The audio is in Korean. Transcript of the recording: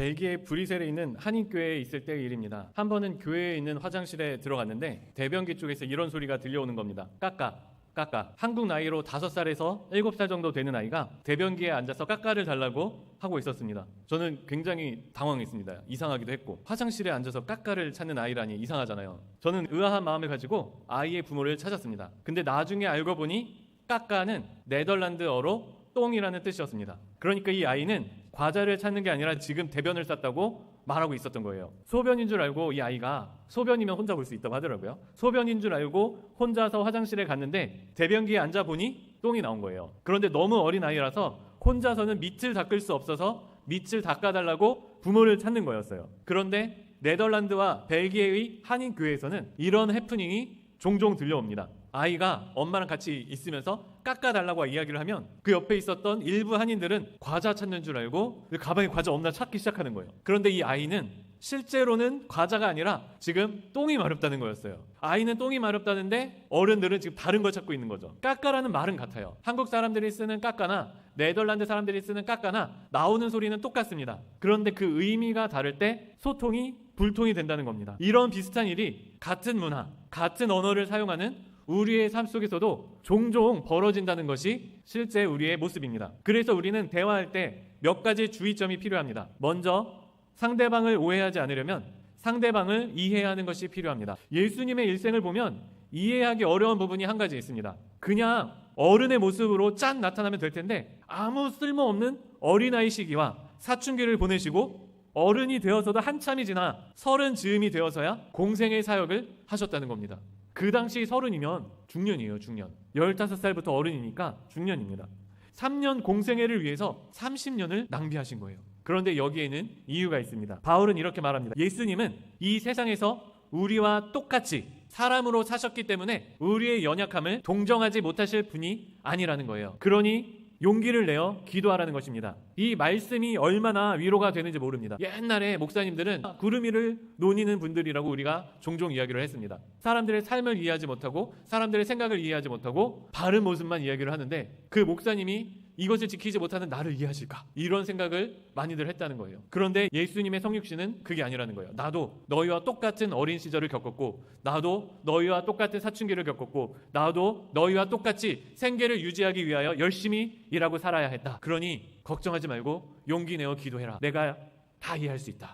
벨기에 브뤼셀에 있는 한인교회에 있을 때의 일입니다. 한 번은 교회에 있는 화장실에 들어갔는데 대변기 쪽에서 이런 소리가 들려오는 겁니다. 까까 까까. 한국 나이로 5살에서 7살 정도 되는 아이가 대변기에 앉아서 까까를 달라고 하고 있었습니다. 저는 굉장히 당황했습니다. 이상하기도 했고, 화장실에 앉아서 까까를 찾는 아이라니 이상하잖아요. 저는 의아한 마음을 가지고 아이의 부모를 찾았습니다. 근데 나중에 알고 보니 까까는 네덜란드어로 똥이라는 뜻이었습니다. 그러니까 이 아이는 과자를 찾는 게 아니라 지금 대변을 쌌다고 말하고 있었던 거예요. 소변인 줄 알고 이 아이가, 소변이면 혼자 볼 수 있다고 하더라고요. 소변인 줄 알고 혼자서 화장실에 갔는데 대변기에 앉아보니 똥이 나온 거예요. 그런데 너무 어린 아이라서 혼자서는 밑을 닦을 수 없어서 밑을 닦아달라고 부모를 찾는 거였어요. 그런데 네덜란드와 벨기에의 한인교회에서는 이런 해프닝이 종종 들려옵니다. 아이가 엄마랑 같이 있으면서 깎아달라고 이야기를 하면 그 옆에 있었던 일부 한인들은 과자 찾는 줄 알고 가방에 과자 없나 찾기 시작하는 거예요. 그런데 이 아이는 실제로는 과자가 아니라 지금 똥이 마렵다는 거였어요. 아이는 똥이 마렵다는데 어른들은 지금 다른 걸 찾고 있는 거죠. 까까라는 말은 같아요. 한국 사람들이 쓰는 까까나 네덜란드 사람들이 쓰는 까까나 나오는 소리는 똑같습니다. 그런데 그 의미가 다를 때 소통이 불통이 된다는 겁니다. 이런 비슷한 일이 같은 문화, 같은 언어를 사용하는 우리의 삶 속에서도 종종 벌어진다는 것이 실제 우리의 모습입니다. 그래서 우리는 대화할 때 몇 가지 주의점이 필요합니다. 먼저 상대방을 오해하지 않으려면 상대방을 이해하는 것이 필요합니다. 예수님의 일생을 보면 이해하기 어려운 부분이 한 가지 있습니다. 그냥 어른의 모습으로 짠 나타나면 될 텐데 아무 쓸모없는 어린아이 시기와 사춘기를 보내시고 어른이 되어서도 한참이 지나 30 즈음이 되어서야 공생의 사역을 하셨다는 겁니다. 그 당시 30이면 중년이에요. 중년. 15살부터 어른이니까 중년입니다. 3년 공생애를 위해서 30년을 낭비하신 거예요. 그런데 여기에는 이유가 있습니다. 바울은 이렇게 말합니다. 예수님은 이 세상에서 우리와 똑같이 사람으로 사셨기 때문에 우리의 연약함을 동정하지 못하실 분이 아니라는 거예요. 그러니 용기를 내어 기도하라는 것입니다. 이 말씀이 얼마나 위로가 되는지 모릅니다. 옛날에 목사님들은 구름 위를 논이는 분들이라고 우리가 종종 이야기를 했습니다. 사람들의 삶을 이해하지 못하고 사람들의 생각을 이해하지 못하고 바른 모습만 이야기를 하는데 그 목사님이 이것을 지키지 못하는 나를 이해하실까? 이런 생각을 많이들 했다는 거예요. 그런데 예수님의 성육신은 그게 아니라는 거예요. 나도 너희와 똑같은 어린 시절을 겪었고 나도 너희와 똑같은 사춘기를 겪었고 나도 너희와 똑같이 생계를 유지하기 위하여 열심히 일하고 살아야 했다. 그러니 걱정하지 말고 용기 내어 기도해라. 내가 다 이해할 수 있다.